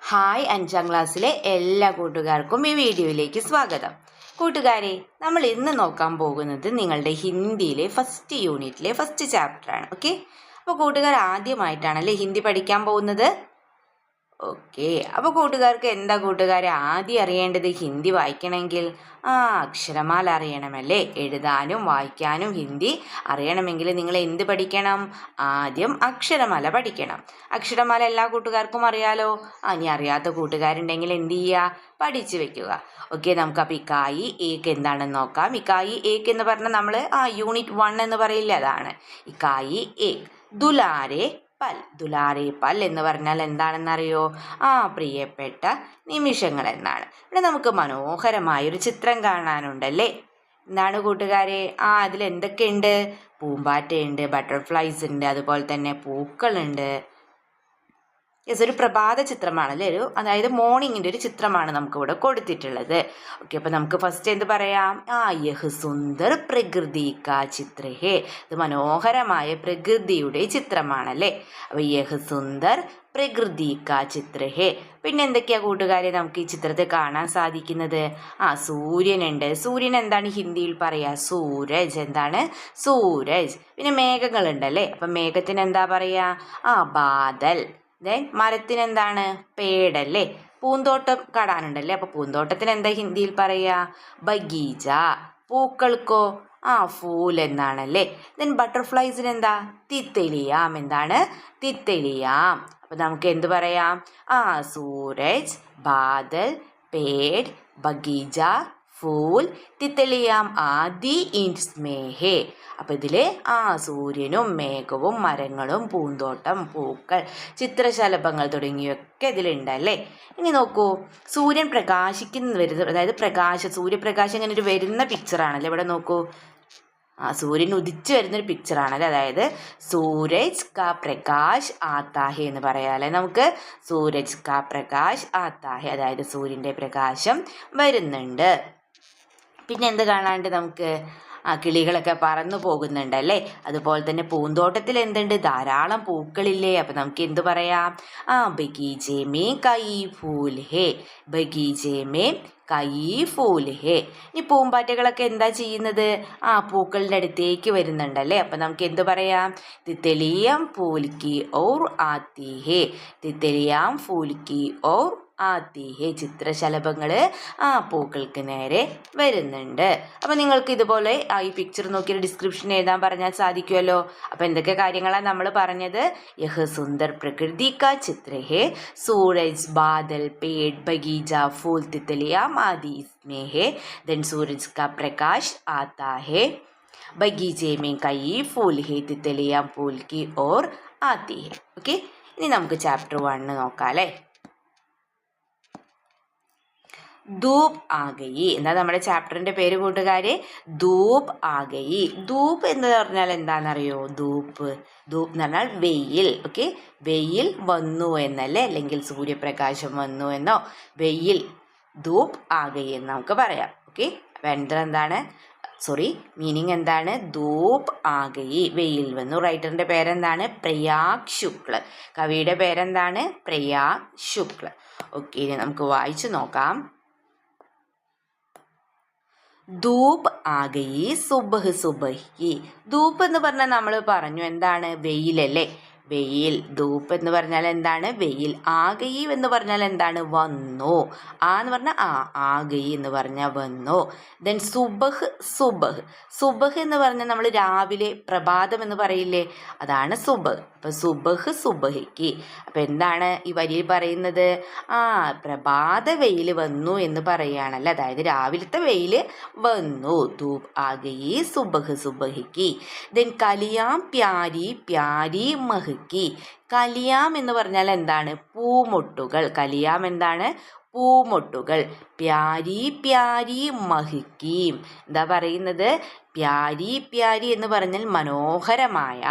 Hi, 5ാം ക്ലാസ്സിലെ എല്ലാ കൂട്ടുകാർക്കും ഈ വീഡിയോയിലേക്ക് സ്വാഗതം. കൂട്ടുകാരെ, നമ്മൾ ഇന്ന് നോക്കാൻ പോകുന്നത് നിങ്ങളുടെ ഹിന്ദിയിലെ ഫസ്റ്റ് യൂണിറ്റിലെ ഫസ്റ്റ് ചാപ്റ്ററാണ്. ഓക്കെ, അപ്പോൾ കൂട്ടുകാർ ആദ്യമായിട്ടാണല്ലേ ഹിന്ദി പഠിക്കാൻ പോകുന്നത്? ഓക്കെ, അപ്പോൾ കൂട്ടുകാർക്ക് എന്താ കൂട്ടുകാരെ ആദ്യം അറിയേണ്ടത്? ഹിന്ദി വായിക്കണമെങ്കിൽ അക്ഷരമാല അറിയണമല്ലേ? എഴുതാനും വായിക്കാനും ഹിന്ദി അറിയണമെങ്കിൽ നിങ്ങൾ എന്ത് പഠിക്കണം? ആദ്യം അക്ഷരമാല പഠിക്കണം. അക്ഷരമാല എല്ലാ കൂട്ടുകാർക്കും അറിയാലോ. ഇനി അറിയാത്ത കൂട്ടുകാരുണ്ടെങ്കിൽ എന്ത് ചെയ്യുക? പഠിച്ചു വെക്കുക. ഓക്കെ, നമുക്കപ്പോൾ ഇക്കായി ഏക്ക് എന്താണെന്ന് നോക്കാം. ഇക്കായി ഏക്ക് എന്ന് പറഞ്ഞാൽ നമ്മൾ യൂണിറ്റ് 1 എന്ന് പറയില്ലേ, അതാണ് ഇക്കായി ഏക്ക്. ദുലാരെ പൽ. ദുലാരെ പൽ എന്ന് പറഞ്ഞാൽ എന്താണെന്നറിയോ? പ്രിയപ്പെട്ട നിമിഷങ്ങൾ എന്നാണ്. ഇവിടെ നമുക്ക് മനോഹരമായൊരു ചിത്രം കാണാനുണ്ടല്ലേ? എന്താണ് കൂട്ടുകാരെ? അതിൽ എന്തൊക്കെയുണ്ട്? പൂമ്പാറ്റയുണ്ട്, ബട്ടർഫ്ലൈസ് ഉണ്ട്, അതുപോലെ തന്നെ പൂക്കളുണ്ട്. ഒരു പ്രഭാത ചിത്രമാണല്ലേ, അതായത് മോർണിംഗിൻ്റെ ഒരു ചിത്രമാണ് നമുക്കിവിടെ കൊടുത്തിട്ടുള്ളത്. ഓക്കെ, അപ്പോൾ നമുക്ക് ഫസ്റ്റ് എന്ത് പറയാം? യഹ് സുന്ദർ പ്രകൃതി കാ ചിത്ര ഹേ. ഇത് മനോഹരമായ പ്രകൃതിയുടെ ചിത്രമാണല്ലേ. അപ്പോൾ യഹ് സുന്ദർ പ്രകൃതി കാ ചിത്ര ഹേ. പിന്നെ എന്തൊക്കെയാ കൂട്ടുകാരെ നമുക്ക് ഈ ചിത്രത്തിൽ കാണാൻ സാധിക്കുന്നത്? സൂര്യനുണ്ട്. സൂര്യൻ എന്താണ് ഹിന്ദിയിൽ പറയാ? സൂരജ്. എന്താണ്? സൂരജ്. പിന്നെ മേഘങ്ങളുണ്ടല്ലേ. അപ്പം മേഘത്തിന് എന്താ പറയാ? ബാദൽ. മരത്തിന് എന്താണ്? പേടല്ലേ. പൂന്തോട്ടം കാണാനുണ്ടല്ലേ. അപ്പോൾ പൂന്തോട്ടത്തിന് എന്താ ഹിന്ദിയിൽ പറയാ? ബഗീജ. പൂക്കൾക്കോ? ഫൂൽ എന്നാണല്ലേ. ബട്ടർഫ്ലൈസിന് എന്താ? തിത്തലിയാം. എന്താണ്? തിത്തലിയാം. അപ്പൊ നമുക്ക് എന്ത് പറയാം? സൂരജ്, ബാദൽ, പേട്, ബഗീജ, ഫൂൽ, തിത്തലിയാം ആദി ഇൻസ്മേഹേ. അപ്പം ഇതിൽ സൂര്യനും മേഘവും മരങ്ങളും പൂന്തോട്ടം, പൂക്കൾ, ചിത്രശലഭങ്ങൾ തുടങ്ങിയൊക്കെ ഇതിലുണ്ടല്ലേ. ഇനി നോക്കൂ, സൂര്യൻ വരുന്നത്, അതായത് സൂര്യപ്രകാശം ഇങ്ങനെ ഒരു വരുന്ന പിക്ചറാണല്ലേ. ഇവിടെ നോക്കൂ, സൂര്യൻ ഉദിച്ചു വരുന്നൊരു പിക്ചറാണല്ലേ. അതായത് സൂരജ് കാ പ്രകാശ് ആത്താഹെ എന്ന് പറയാല്ലേ നമുക്ക്. സൂരജ് കാ പ്രകാശ് ആത്താഹെ, അതായത് സൂര്യൻ്റെ പ്രകാശം വരുന്നുണ്ട്. പിന്നെ എന്ത് കാണാണ്ട് നമുക്ക്? കിളികളൊക്കെ പറന്നു പോകുന്നുണ്ടല്ലേ. അതുപോലെ തന്നെ പൂന്തോട്ടത്തിൽ എന്തുണ്ട്? ധാരാളം പൂക്കളില്ലേ. അപ്പം നമുക്ക് എന്ത് പറയാം? ബഗീചേ മേ കൈ ഫൂൽ ഹേ. ബഗീചേ മേ കൈ ഫൂൽ ഹേ. ഇനി പൂമ്പാറ്റകളൊക്കെ എന്താ ചെയ്യുന്നത്? പൂക്കളുടെ അടുത്തേക്ക് വരുന്നുണ്ടല്ലേ. അപ്പം നമുക്ക് എന്ത് പറയാം? തിത്തലിയാം ഫൂൽ കി ഓർ ആത്തി ഹേ. തിത്തലിയാം ഫൂൽ കി ഓർ ആത്തി ഹേ. ചിത്രശലഭങ്ങൾ പൂക്കൾക്ക് നേരെ വരുന്നുണ്ട്. അപ്പം നിങ്ങൾക്ക് ഇതുപോലെ ഈ പിക്ചർ നോക്കിയൊരു ഡിസ്ക്രിപ്ഷൻ എഴുതാൻ പറഞ്ഞാൽ സാധിക്കുമല്ലോ. അപ്പം എന്തൊക്കെ കാര്യങ്ങളാണ് നമ്മൾ പറഞ്ഞത്? യഹ് സുന്ദർ പ്രകൃതി കാ ചിത്ര ഹേ. സൂരജ്, ബാദൽ, പേട്, ബഗീജ, ഫൂൽ, തിത്തലിയാം ആദി इसमें है. देन सूरज का प्रकाश आता है. बगीचे में कई फूल है. तितलियां फूल की ओर आती है. ഓക്കെ, ഇനി നമുക്ക് ചാപ്റ്റർ 1 നോക്കാം അല്ലേ. ധൂപ് ആഗയി. എന്താ നമ്മുടെ ചാപ്റ്ററിന്റെ പേര് കൂട്ടുകാരെ? ധൂപ് ആഗയി. ധൂപ് എന്ന് പറഞ്ഞാൽ എന്താണെന്നറിയോ? ധൂപ് എന്ന് പറഞ്ഞാൽ വെയിൽ. ഓക്കെ, വെയിൽ വന്നു എന്നല്ലേ, അല്ലെങ്കിൽ സൂര്യപ്രകാശം വന്നു എന്നോ. വെയിൽ, ധൂപ് ആഗയി എന്ന് നമുക്ക് പറയാം. ഓക്കെ, അപ്പം എന്താണ് മീനിങ് എന്താണ്? ധൂപ് ആഗയി, വെയിൽ വന്നു. റൈറ്ററിന്റെ പേരെന്താണ്? പ്രയാഗ് ശുക്ല. കവിയുടെ പേരെന്താണ്? പ്രയാഗ് ശുക്ല. ഓക്കെ, ഇനി നമുക്ക് വായിച്ചു നോക്കാം. ധൂപ് ആഗയി സുബഹ് സുബഹി. ധൂപ് എന്ന് പറഞ്ഞാൽ നമ്മൾ പറഞ്ഞു എന്താണ്? വെയിലല്ലേ. വെയിൽ. ധൂപ് എന്ന് പറഞ്ഞാൽ എന്താണ്? വെയിൽ. ആഗയി എന്ന് പറഞ്ഞാൽ എന്താണ്? വന്നു. എന്ന് പറഞ്ഞാൽ ആഗയി എന്ന് പറഞ്ഞാൽ വന്നു. ദെൻ സുബഹ്. സുബഹ് എന്ന് പറഞ്ഞാൽ നമ്മൾ രാവിലെ, പ്രഭാതം എന്ന് പറയില്ലേ, അതാണ് സുബഹ്. അപ്പം സുബഹ് സുബഹിക്ക്. അപ്പം എന്താണ് ഈ വരിയിൽ പറയുന്നത്? പ്രഭാത വെയിൽ വന്നു എന്ന് പറയുകയാണല്ലോ. അതായത് രാവിലത്തെ വെയിൽ വന്നു. ധൂപ് ആഗയി സുബഹ് സുബഹിക്ക്. ദെൻ കലിയാം പ്യാരി പ്യാരി മഹ്. കലിയാം എന്ന് പറഞ്ഞാൽ എന്താണ്? പൂമൊട്ടുകൾ. കലിയാം എന്താണ്? പൂമൊട്ടുകൾ. പ്യാരി പ്യാരി മഹിക്കീം. എന്താ പറയുന്നത്? പ്യാരി പ്യാരി എന്ന് പറഞ്ഞാൽ മനോഹരമായ.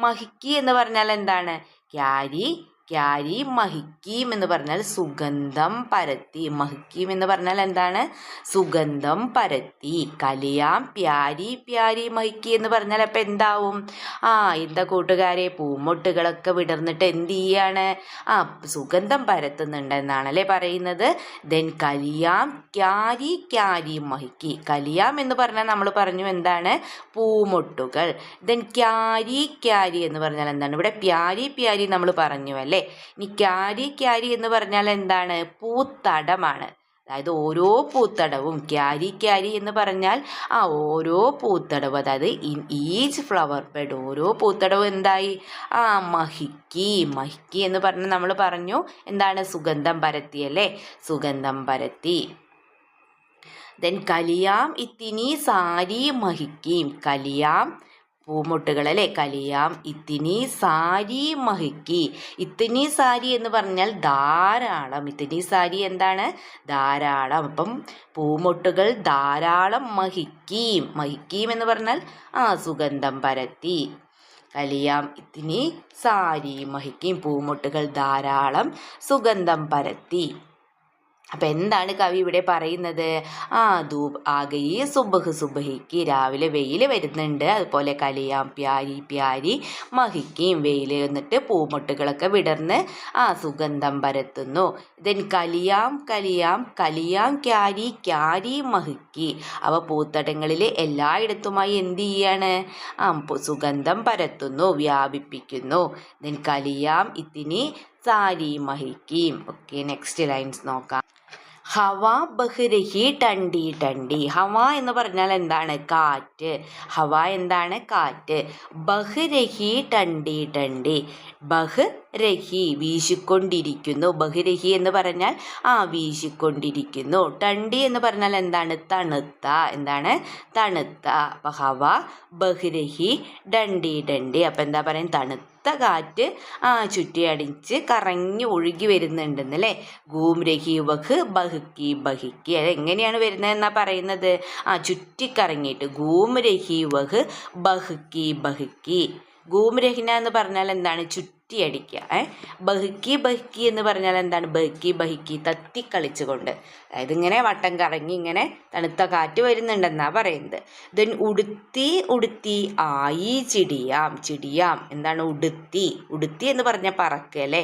മഹിക്കി എന്ന് പറഞ്ഞാൽ എന്താണ്? ക്യാരി ക്യാരി മഹിക്കീം എന്ന് പറഞ്ഞാൽ സുഗന്ധം പരത്തി. മഹിക്കീം എന്ന് പറഞ്ഞാൽ എന്താണ്? സുഗന്ധം പരത്തി. കലിയാം പ്യാരി പ്യാരി മഹിക്കി എന്ന് പറഞ്ഞാൽ അപ്പം എന്താവും? എന്താ കൂട്ടുകാരെ, പൂമൊട്ടുകളൊക്കെ വിടർന്നിട്ട് എന്ത് ചെയ്യാണ്? സുഗന്ധം പരത്തുന്നുണ്ട് എന്നാണല്ലേ പറയുന്നത്. ദെൻ കലിയാം ക്യാരി ക്യാരി മഹിക്കി. കലിയാം എന്ന് പറഞ്ഞാൽ നമ്മൾ പറഞ്ഞു എന്താണ്? പൂമൊട്ടുകൾ. ദെൻ ക്യാരി ക്യാരി എന്ന് പറഞ്ഞാൽ എന്താണ്? ഇവിടെ പ്യാരി പ്യാരി നമ്മൾ പറഞ്ഞു അല്ലേ. ഇനി ക്യാരി ക്യാരി എന്ന് പറഞ്ഞാൽ എന്താണ്? പൂത്തടമാണ്. അതായത് ഓരോ പൂത്തടവും, ക്യാരി ക്യാരി എന്ന് പറഞ്ഞാൽ ഓരോ പൂത്തടവും, അതായത് ഇൻ ഈച്ച് ഫ്ലവർ ബെഡ്, ഓരോ പൂത്തടവും എന്തായി? മഹിക്കി. മഹിക്കി എന്ന് പറഞ്ഞാൽ നമ്മൾ പറഞ്ഞു എന്താണ്? സുഗന്ധം പരത്തി അല്ലേ. സുഗന്ധം പരത്തി. ദെൻ കലിയാം ഇത്തിനി സാരി മഹിക്കീം. കലിയാം പൂമൊട്ടുകൾ അല്ലേ. കലിയാം ഇത്തിനി സാരി മഹിക്കി. ഇത്തിനി സാരി എന്ന് പറഞ്ഞാൽ ധാരാളം. ഇത്തിനി സാരി എന്താണ്? ധാരാളം. അപ്പം പൂമൊട്ടുകൾ ധാരാളം മഹിക്കീം. മഹിക്കീം എന്ന് പറഞ്ഞാൽ സുഗന്ധം പരത്തി. കലിയാം ഇത്തിനി സാരി മഹിക്കീം. പൂമൊട്ടുകൾ ധാരാളം സുഗന്ധം പരത്തി. അപ്പം എന്താണ് കവി ഇവിടെ പറയുന്നത്? ധൂപ് ആഗയി സുബഹ് സുബഹിക്ക്. രാവിലെ വെയിൽ വരുന്നുണ്ട്. അതുപോലെ കലിയാം പ്യാരി പ്യാരി മഹിക്കയും. വെയിൽ വന്നിട്ട് പൂമൊട്ടുകളൊക്കെ വിടർന്ന് സുഗന്ധം പരത്തുന്നു. ദെൻ കലിയാം കലിയാം കലിയാം ക്യാരി ക്യാരി മഹിക്കി. അവ പൂത്തടങ്ങളിൽ എല്ലായിടത്തുമായി എന്ത് ചെയ്യാണ്? സുഗന്ധം പരത്തുന്നു, വ്യാപിപ്പിക്കുന്നു. ദെൻ കലിയാം ഇത്തിനി സാരി മഹിക്കീം. ഓക്കെ, നെക്സ്റ്റ് ലൈൻസ് നോക്കാം. ഹവ ബഹ്രഹി ടണ്ടി ടണ്ടി. ഹവ എന്ന് പറഞ്ഞാൽ എന്താണ്? കാറ്റ്. ഹവ എന്താണ്? കാറ്റ്. ബഹ്രഹി ടണ്ടി ടണ്ടി. ബഹ് രഹി വീശിക്കൊണ്ടിരിക്കുന്നു. ബഹ്രഹി എന്ന് പറഞ്ഞാൽ വീശിക്കൊണ്ടിരിക്കുന്നു. ടണ്ടി എന്ന് പറഞ്ഞാൽ എന്താണ്? തണുത്ത. എന്താണ്? തണുത്ത. അപ്പം ഹവ ബഹ്രഹി ഡണ്ടി ഡണ്ടി. അപ്പം എന്താ പറയുക? തണുത്ത കാറ്റ് ചുറ്റിയടിച്ച് കറങ്ങി ഒഴുകി വരുന്നുണ്ടെന്നല്ലേ. ഗൂംരഹി വഹ് ബഹ്ക്കി ബഹിക്കി. അതെങ്ങനെയാണ് വരുന്നതെന്നാ പറയുന്നത്? ചുറ്റിക്കറങ്ങിയിട്ട്. ഗൂംരഹി വഹ് ബഹ്ക്കി ബഹിക്കി. ഗൂംരഹിന എന്ന് പറഞ്ഞാൽ എന്താണ്? ചുറ്റിയടിക്കുക. ബഹിക്കി ബഹിക്കി എന്ന് പറഞ്ഞാൽ എന്താണ്? ബഹിക്കി ബഹിക്കി തത്തിക്കളിച്ചുകൊണ്ട്. അതായത് ഇങ്ങനെ വട്ടം കറങ്ങി ഇങ്ങനെ തണുത്ത കാറ്റ് വരുന്നുണ്ടെന്നാണ് പറയുന്നത്. ദെൻ ഉടുത്തി ഉടുത്തി ആയി ചിടിയാം. ചിടിയാം എന്താണ്? ഉടുത്തി. ഉടുത്തി എന്ന് പറഞ്ഞാൽ പറക്കുക അല്ലേ.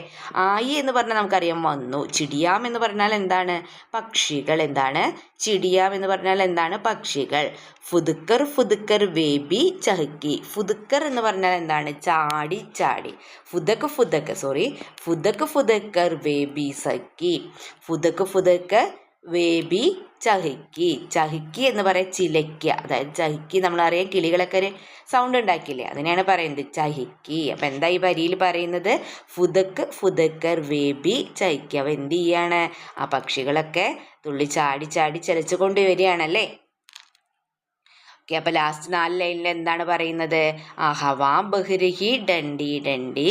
ആയി എന്ന് പറഞ്ഞാൽ നമുക്കറിയാം വന്നു. ചിടിയാം എന്ന് പറഞ്ഞാൽ എന്താണ്? പക്ഷികൾ. എന്താണ്? ചിടിയാം എന്ന് പറഞ്ഞാൽ എന്താണ്? പക്ഷികൾ. ഫുതുക്കർ ഫുതുക്കർ വേബി ചഹക്കി. ഫുതുക്കർ എന്ന് പറഞ്ഞാൽ എന്താണ്? ചാടി ചാടി. ഫുദക്ക് ഫുദക്ക് ഫുദക്ക് ഫുദക്കർ വേബി സക്കി. ഫുദക്ക് ഫുദക്കർ വേബി ചഹിക്കി. ചഹിക്കി എന്ന് പറയാം ചിലയ്ക്കുക. അതായത് ചഹിക്കി നമ്മളറിയാം കിളികളൊക്കെ ഒരു സൗണ്ട് ഉണ്ടാക്കില്ലേ, അതിനെയാണ് പറയുന്നത് ചഹിക്കി. അപ്പം എന്താ ഈ വരിയിൽ പറയുന്നത്? ഫുദക്ക് ഫുദക്കർ വേബി ചഹിക്കി. അവ എന്ത് ചെയ്യാണ്? പക്ഷികളൊക്കെ തുള്ളി ചാടി ചാടി ചലിച്ചു കൊണ്ടുവരികയാണല്ലേ. ഓക്കെ, അപ്പോൾ ലാസ്റ്റ് 4 ലൈനിൽ എന്താണ് പറയുന്നത്? ഹവാ ബഹ്രഹി ഡണ്ടി ഡണ്ടി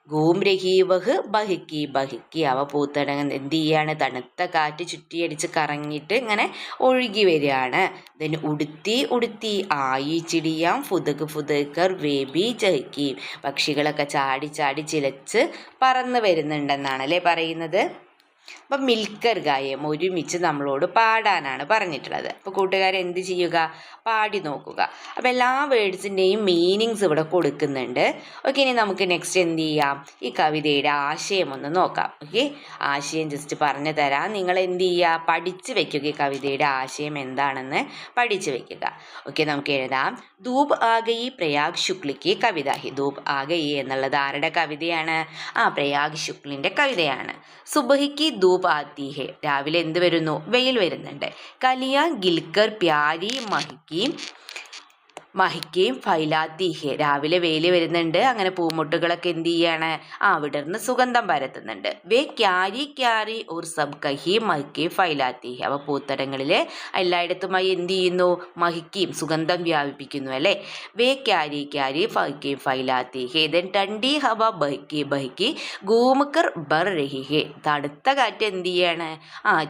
ഗൂംരഹി വഹ് ബഹിക്കി ബഹിക്കി. അവ പൂത്തടങ്ങ് എന്ത് ചെയ്യാണ്? തണുത്ത കാറ്റ് ചുറ്റിയടിച്ച് കറങ്ങിയിട്ട് ഇങ്ങനെ ഒഴുകി വരികയാണ്. ദെൻ ഉടുത്തി ഉടുത്തി ആയി ചിടിയാം ഫുദക് ഫുദക്കർ വേബി ചഹിക്കി. പക്ഷികളൊക്കെ ചാടി ചാടി ചിലച്ച് പറന്ന് വരുന്നുണ്ടെന്നാണ് അല്ലേ പറയുന്നത്. അപ്പം മിൽക്കർ ഗായം ഒരുമിച്ച് നമ്മളോട് പാടാനാണ് പറഞ്ഞിട്ടുള്ളത്. അപ്പോൾ കൂട്ടുകാരെ എന്ത് ചെയ്യുക? പാടി നോക്കുക. അപ്പോൾ എല്ലാ വേർഡ്സിൻ്റെയും മീനിങ്സ് ഇവിടെ കൊടുക്കുന്നുണ്ട്. ഓക്കെ, ഇനി നമുക്ക് നെക്സ്റ്റ് എന്ത് ചെയ്യാം? ഈ കവിതയുടെ ആശയം ഒന്ന് നോക്കാം. ഓക്കെ, ആശയം ജസ്റ്റ് പറഞ്ഞു തരാം. നിങ്ങൾ എന്ത് ചെയ്യുക? പഠിച്ച് വെക്കുക. ഈ കവിതയുടെ ആശയം എന്താണെന്ന് പഠിച്ച് വെക്കുക. ഓക്കെ, നമുക്ക് എഴുതാം. ധൂപ് ആഗയി പ്രയാഗ് ശുക്ലിക്ക് കവിത ഹി. ധൂപ് ആഗയി എന്നുള്ളത് ആരുടെ കവിതയാണ്? പ്രയാഗ് ശുക്ലിൻ്റെ കവിതയാണ്. സുബഹിക്ക് ധൂപ് ആത്തി ഹെ. രാവിലെ എന്ത് വരുന്നു? വെയിൽ വരുന്നുണ്ട്. കലിയ ഗിൽക്കർ പ്യാരി മഹിക്കയും ഫൈലാത്തി ഹെ. രാവിലെ വെയിൽ വരുന്നുണ്ട്. അങ്ങനെ പൂമുട്ടുകളൊക്കെ എന്ത് ചെയ്യാണ്? വിടർന്ന് സുഗന്ധം പരത്തുന്നുണ്ട്. വേ ക്യാരി ക്യാരി ഓർ സബ് കഹി മഹിക്കയും ഫൈലാത്തി ഹെ. അവ പൂത്തടങ്ങളിൽ എല്ലായിടത്തുമായി എന്ത് ചെയ്യുന്നു? മഹിക്കയും സുഗന്ധം വ്യാപിപ്പിക്കുന്നു അല്ലേ. വേ ക്യാരി ക്യാരി ഫഹിക്കയും ഫൈലാത്തി ഹെ. ദെൻ ടണ്ടി ഹവ ബഹിക്കി ബഹിക്കി ഗൂമക്കർ ബർ രഹി ഹെ. തണുത്ത കാറ്റ് എന്ത് ചെയ്യാണ്?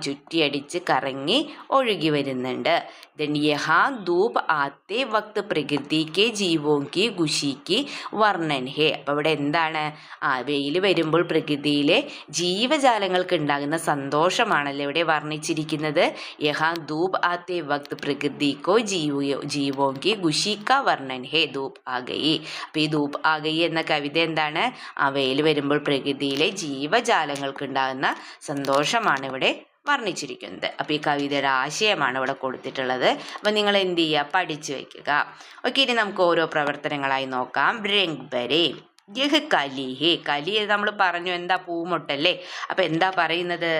ചുറ്റിയടിച്ച് കറങ്ങി ഒഴുകി വരുന്നുണ്ട്. ദെൻ യഹാ ധൂപ് ആത്തെ വക്ത് പ്രകൃതി കെ ജീവോ കി ഖുഷി കി വർണ്ണൻ ഹേ. അപ്പോൾ ഇവിടെ എന്താണ്? വെയിൽ വരുമ്പോൾ പ്രകൃതിയിലെ ജീവജാലങ്ങൾക്ക് ഉണ്ടാകുന്ന സന്തോഷമാണല്ലോ ഇവിടെ വർണ്ണിച്ചിരിക്കുന്നത്. യഹാ ധൂപ് ആത്തെ വക്ത് പ്രകൃതി കോ ജീവോ കി ഖുഷി കാ വർണ്ണൻ ഹേ ധൂപ് ആ ഗയി. അപ്പോൾ ഈ ധൂപ് ആ ഗയി എന്ന കവിത എന്താണ്? വെയിൽ വരുമ്പോൾ പ്രകൃതിയിലെ ജീവജാലങ്ങൾക്ക് ഉണ്ടാകുന്ന സന്തോഷമാണ് ഇവിടെ വർണ്ണിച്ചിരിക്കുന്നത്. അപ്പോൾ ഈ കവിതയുടെ ആശയമാണ് ഇവിടെ കൊടുത്തിട്ടുള്ളത്. അപ്പോൾ നിങ്ങൾ എന്ത് ചെയ്യുക? പഠിച്ചു വയ്ക്കുക. ഓക്കെ, ഇനി നമുക്ക് ഓരോ പ്രവർത്തനങ്ങളായി നോക്കാം. രംഗ് ബരെ യഹ് കലി ഹേ. കലി നമ്മൾ പറഞ്ഞു എന്താ? പൂമൊട്ടല്ലേ. അപ്പം എന്താ പറയുന്നത്?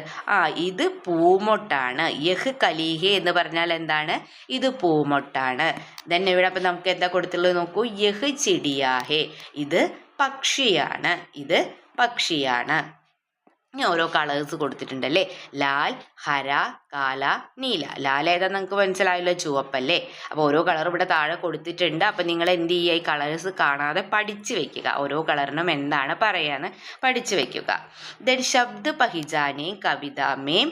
ഇത് പൂമൊട്ടാണ്. യഹ് കലി ഹേ എന്ന് പറഞ്ഞാൽ എന്താണ്? ഇത് പൂമൊട്ടാണ്. തന്നെ ഇവിടെ അപ്പം നമുക്ക് എന്താ കൊടുത്തുള്ളത് നോക്കൂ. യഹ് ചിടിയാ ഹേ. ഇത് പക്ഷിയാണ്. ഇത് പക്ഷിയാണ്. ഇനി ഓരോ കളേഴ്സ് കൊടുത്തിട്ടുണ്ടല്ലേ. ലാൽ, ഹര, കാല, നീല. ലാൽ ഏതാ നിങ്ങൾക്ക് മനസ്സിലായല്ലോ? ചുവപ്പല്ലേ. അപ്പോൾ ഓരോ കളർ ഇവിടെ താഴെ കൊടുത്തിട്ടുണ്ട്. അപ്പം നിങ്ങൾ എന്ത് ചെയ്യുക? ഈ കളേഴ്സ് കാണാതെ പഠിച്ചു വെക്കുക. ഓരോ കളറിനും എന്താണ് പറയാന്ന് പഠിച്ചു വെക്കുക. ദെൻ ശബ്ദ പഹിജാനെ കവിതാമേം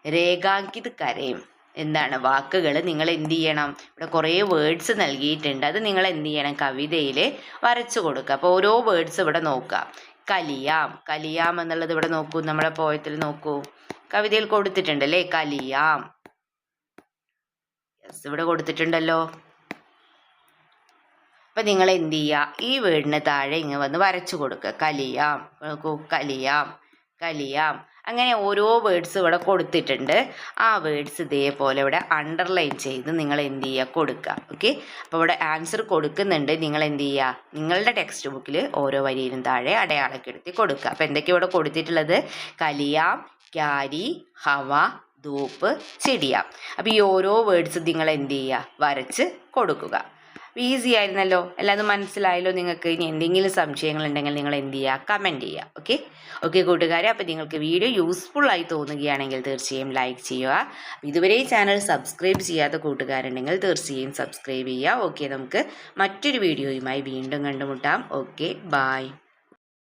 രേഖാങ്കിത് കരയും. എന്താണ്? വാക്കുകൾ നിങ്ങൾ എന്ത് ചെയ്യണം? ഇവിടെ കുറേ വേർഡ്സ് നൽകിയിട്ടുണ്ട്. അത് നിങ്ങൾ എന്ത് ചെയ്യണം? കവിതയിൽ വരച്ചു കൊടുക്കുക. അപ്പോൾ ഓരോ വേർഡ്സ് ഇവിടെ നോക്കുക. കലിയാം. കലിയാം എന്നുള്ളത് ഇവിടെ നോക്കൂ. നമ്മുടെ പോയത്തിൽ നോക്കൂ. കവിതയിൽ കൊടുത്തിട്ടുണ്ടല്ലേ. കലിയാം. യെസ്, ഇവിടെ കൊടുത്തിട്ടുണ്ടല്ലോ. അപ്പം നിങ്ങൾ എന്ത് ചെയ്യുക? ഈ വേർഡിന് താഴെ ഇങ്ങ് വന്ന് വരച്ചു കൊടുക്കുക. കലിയാം. നോക്കൂ. കലിയാം, കലിയാം. അങ്ങനെ ഓരോ വേർഡ്സ് ഇവിടെ കൊടുത്തിട്ടുണ്ട്. ആ വേർഡ്സ് ഇതേപോലെ ഇവിടെ അണ്ടർലൈൻ ചെയ്ത് നിങ്ങൾ എന്ത് ചെയ്യുക? കൊടുക്കുക. ഓക്കെ, അപ്പോൾ ഇവിടെ ആൻസർ കൊടുക്കുന്നുണ്ട്. നിങ്ങൾ എന്ത് ചെയ്യുക? നിങ്ങളുടെ ടെക്സ്റ്റ് ബുക്കിൽ ഓരോ വരിയിലും താഴെ അടയാളപ്പെടുത്തി കൊടുക്കുക. അപ്പോൾ എന്തൊക്കെയാണ് ഇവിടെ കൊടുത്തിട്ടുള്ളത്? കലിയാം, ക്യാരി, ഹവ, ധൂപ്പ്, ചെടിയാം. അപ്പോൾ ഈ ഓരോ വേർഡ്സ് നിങ്ങൾ എന്ത് ചെയ്യുക? വരച്ച് കൊടുക്കുക. ഈസി ആയിരുന്നല്ലോ. എല്ലാതും മനസ്സിലായല്ലോ നിങ്ങൾക്ക്? ഇനി എന്തെങ്കിലും സംശയങ്ങളുണ്ടെങ്കിൽ നിങ്ങൾ എന്ത് ചെയ്യുക? കമൻറ്റ് ചെയ്യുക. ഓക്കെ കൂട്ടുകാരെ, അപ്പോൾ നിങ്ങൾക്ക് വീഡിയോ യൂസ്ഫുൾ ആയി തോന്നുകയാണെങ്കിൽ തീർച്ചയായും ലൈക്ക് ചെയ്യുക. ഇതുവരെ ഈ ചാനൽ സബ്സ്ക്രൈബ് ചെയ്യാത്ത കൂട്ടുകാരുണ്ടെങ്കിൽ തീർച്ചയായും സബ്സ്ക്രൈബ് ചെയ്യുക. ഓക്കെ, നമുക്ക് മറ്റൊരു വീഡിയോയുമായി വീണ്ടും കണ്ടുമുട്ടാം. Okay, bye.